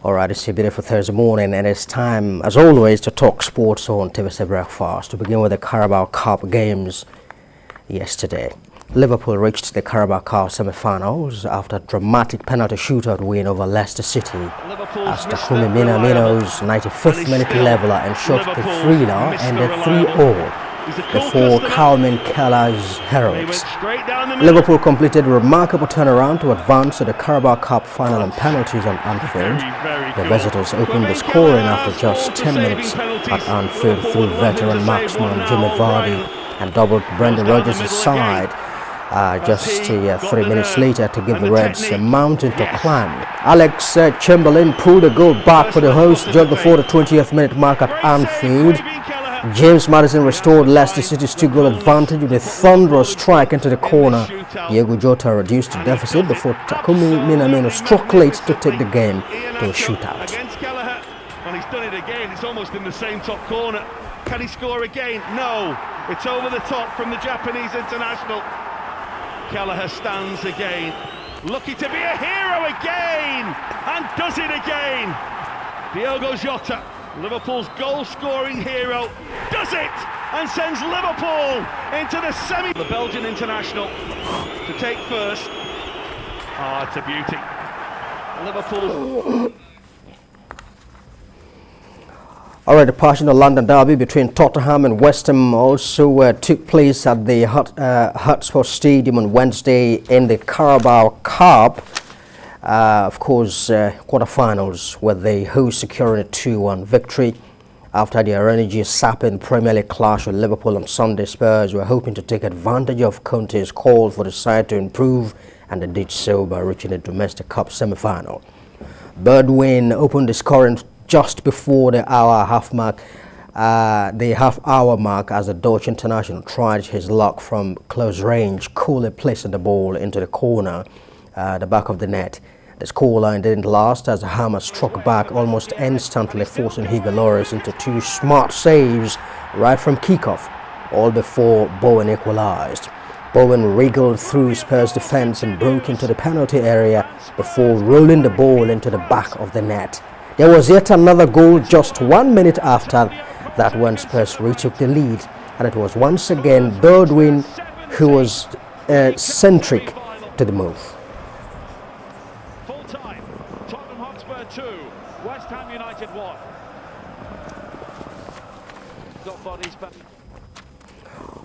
All right, it's a beautiful Thursday morning, and it's time, as always, to talk sports on TVC Breakfast. To begin with the Carabao Cup games yesterday. Liverpool reached the Carabao Cup semi-finals after a dramatic penalty shootout win over Leicester City. As Takumi Minamino's 95th minute leveler ensured the thriller ended 3-0. Before Calvin Keller's heroics. Liverpool completed a remarkable turnaround to advance to the Carabao Cup final on penalties on Anfield. The visitors opened the scoring after just 10 minutes at Anfield through veteran marksman Jimmy Vardy and doubled Brendan Rodgers' side just 3 minutes later to give the Reds a mountain to climb. Alex Chamberlain pulled a goal back for the hosts just before the 20th minute mark at Anfield. James Maddison restored Leicester City's 2-goal advantage with a thunderous strike into the corner. Diego Jota reduced the deficit before Takumi Minamino struck late to take the game to a shootout. Well, he's done it again. It's almost in the same top corner. Can he score again? No. It's over the top from the Japanese international. Kelleher stands again. Lucky to be a hero again. And does it again. Diogo Jota, Liverpool's goal-scoring hero, does it and sends Liverpool into the semi. The Belgian international to take first. Ah, it's a beauty. Liverpool. All right, the passionate London derby between Tottenham and West Ham also took place at the Hotspur Stadium on Wednesday in the Carabao Cup. Of course, quarterfinals, with the hosts securing a 2-1 victory. After the energy-sapping Premier League clash with Liverpool on Sunday, Spurs were hoping to take advantage of Conte's call for the side to improve, and they did so by reaching the domestic cup semi-final. Birdwin opened the scoring just before the half-hour mark as the Dutch international tried his luck from close range, coolly placing the ball into the corner, the back of the net. The scoreline didn't last as Hammer struck back almost instantly, forcing Hugo Lloris into two smart saves right from kickoff, all before Bowen equalized. Bowen wriggled through Spurs defense and broke into the penalty area before rolling the ball into the back of the net. There was yet another goal just 1 minute after that when Spurs retook the lead, and it was once again Birdwin who was centric to the move. Full time, Tottenham Hotspur 2, West Ham United 1. Got bodies back.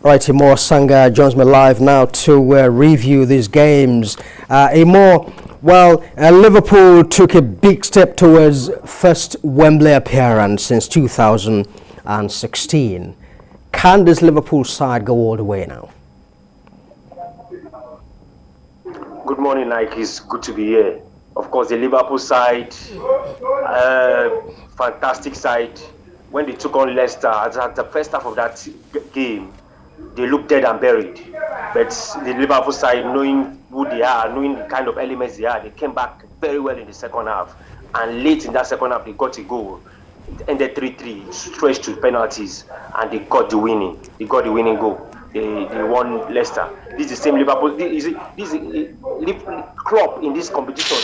Right, Umoh Asanga joins me live now to review these games. Umoh, well, Liverpool took a big step towards first Wembley appearance since 2016. Can this Liverpool side go all the way now? Good morning, Ike. It's good to be here. Of course, the Liverpool side, fantastic side. When they took on Leicester, at the first half of that game, they looked dead and buried. But the Liverpool side, knowing who they are, knowing the kind of elements they are, they came back very well in the second half. And late in that second half, they got a goal. It ended 3-3, stretched to penalties, and they got the winning. They got the winning goal. They won Leicester. This is the same Liverpool. Klopp in this competition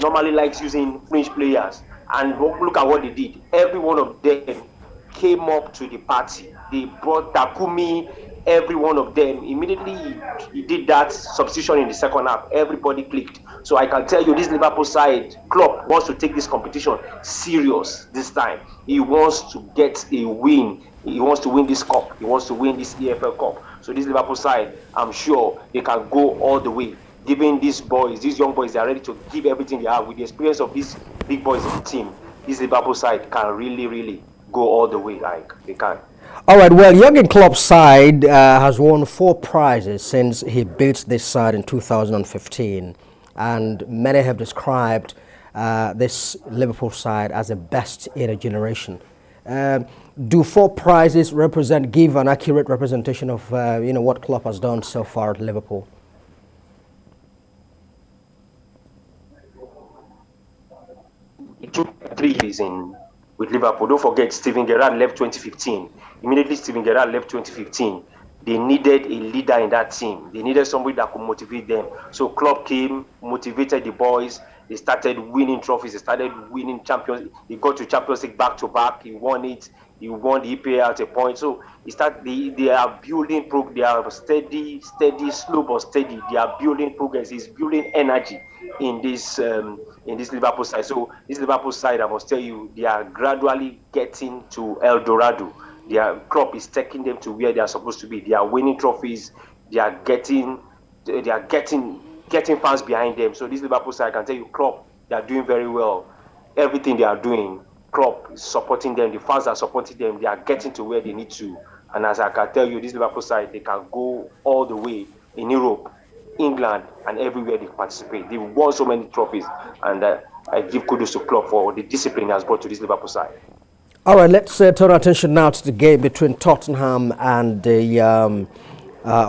normally likes using fringe players. And look at what they did. Every one of them came up to the party. They brought Takumi, every one of them. Immediately he did that substitution in the second half. Everybody clicked. So I can tell you, this Liverpool side, Klopp wants to take this competition serious this time. He wants to get a win. He wants to win this cup. He wants to win this EFL Cup. So this Liverpool side, I'm sure they can go all the way. Given these boys, these young boys, they are ready to give everything they have with the experience of these big boys in the team. This Liverpool side can really go all the way, like they can. All right, well, Jurgen Klopp's side has won 4 prizes since he built this side in 2015. And many have described this Liverpool side as the best in a generation. Do 4 prizes give an accurate representation of what Klopp has done so far at Liverpool? It took 3 years with Liverpool. Don't forget, Steven Gerrard left 2015. Immediately Steven Gerrard left 2015. They needed a leader in that team. They needed somebody that could motivate them. So Klopp came, motivated the boys, They started winning trophies. They started winning champions. He got to Champions League back to back. He won it. He won the EPL at a point. So they are building they are steady, slow but steady. They are building progress. He's building energy in this Liverpool side. So this Liverpool side, I must tell you, they are gradually getting to El Dorado. Their crop is taking them to where they are supposed to be. They are winning trophies. They are getting fans behind them. So this Liverpool side, I can tell you, Klopp, they are doing very well. Everything they are doing, Klopp is supporting them. The fans are supporting them. They are getting to where they need to. And as I can tell you, this Liverpool side, they can go all the way in Europe, England, and everywhere they participate. They've won so many trophies, and I give kudos to Klopp for the discipline he has brought to this Liverpool side. All right, let's turn our attention now to the game between Tottenham and the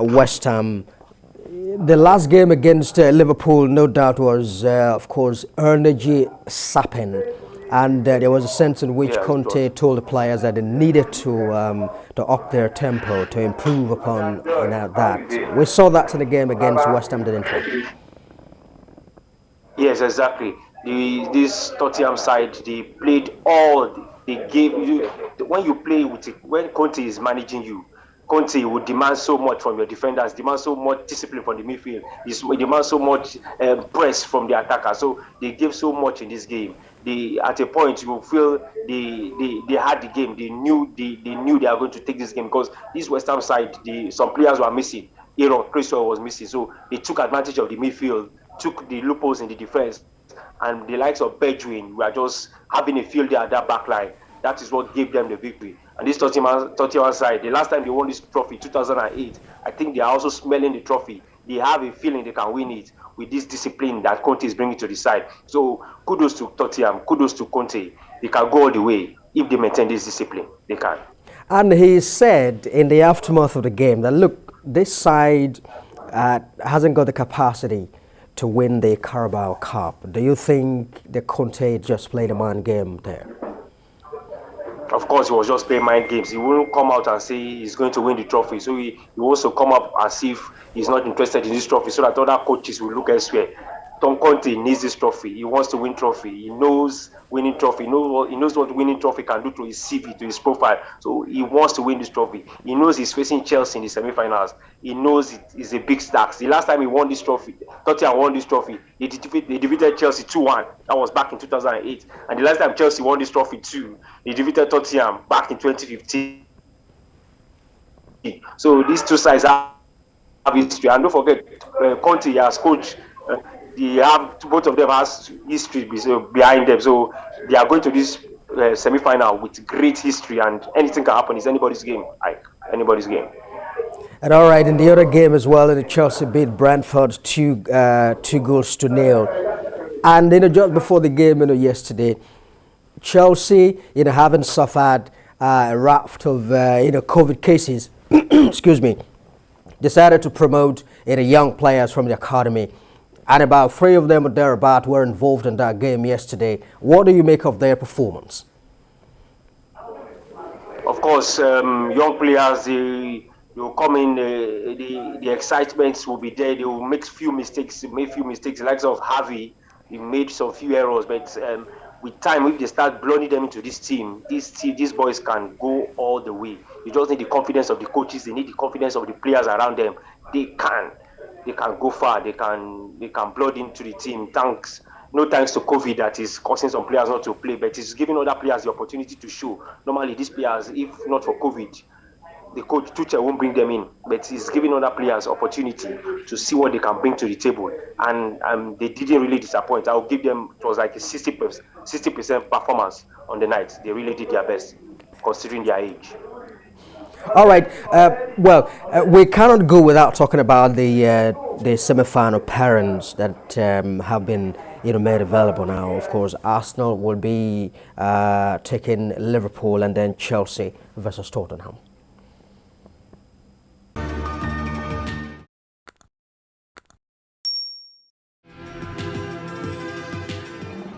West Ham. The last game against Liverpool, no doubt, was, of course, energy sapping. And there was a sense in which Conte told the players that they needed to up their tempo, to improve upon that. We saw that in the game against West Ham, didn't we? Yes, exactly. This Tottenham side, they played they gave you. When you play with it, when Conte is managing you, Conte would demand so much from your defenders, demand so much discipline from the midfield, he demand so much press from the attacker. So they gave so much in this game. At a point you feel they had the game. They knew they are going to take this game, because this West Ham side, some players were missing. Aaron Cresswell was missing, so they took advantage of the midfield, took the loopholes in the defense, and the likes of Bedouin were just having a field there at that back line. That is what gave them the victory. And this Tottenham side, the last time they won this trophy, 2008, I think they are also smelling the trophy. They have a feeling they can win it with this discipline that Conte is bringing to the side. So kudos to Tottenham, kudos to Conte. They can go all the way if they maintain this discipline. They can. And he said in the aftermath of the game that, look, this side hasn't got the capacity to win the Carabao Cup. Do you think the Conte just played a mind game there? Of course, he was just playing mind games. He wouldn't come out and say he's going to win the trophy. So he also come up as if he's not interested in this trophy, so that other coaches will look elsewhere. Tom Conte needs this trophy. He wants to win trophy. He knows winning trophy. He knows what winning trophy can do to his CV, to his profile. So he wants to win this trophy. He knows he's facing Chelsea in the semi-finals. He knows it is a big stacks. The last time he won this trophy, Tottenham won this trophy, they defeated Chelsea 2-1. That was back in 2008. And the last time Chelsea won this trophy too, they defeated Tottenham back in 2015. So these two sides have history. And don't forget, Conte has coached. Both of them has history behind them, so they are going to this semi-final with great history, and anything can happen. It's anybody's game, anybody's game. And all right, in the other game as well, the Chelsea beat Brentford 2-0, and just before the game, yesterday, Chelsea, having suffered a raft of COVID cases, excuse me, decided to promote young players from the academy. And about 3 of them or thereabout were involved in that game yesterday. What do you make of their performance? Of course, young players, they will come in, the excitement will be there. They will make few mistakes. The likes of Harvey, he made some few errors, but with time, if they start blowing them into this team, these boys can go all the way. You just need the confidence of the coaches. They need the confidence of the players around them. They can go far. They can blood into the team. No thanks to COVID that is causing some players not to play, but it's giving other players the opportunity to show. Normally, these players, if not for COVID, the coach Tuchel won't bring them in, but he's giving other players opportunity to see what they can bring to the table, and they didn't really disappoint. I'll give them, it was like a 60% performance on the night. They really did their best, considering their age. All right. We cannot go without talking about the semi-final pairings that have been made available now. Of course, Arsenal will be taking Liverpool, and then Chelsea versus Tottenham.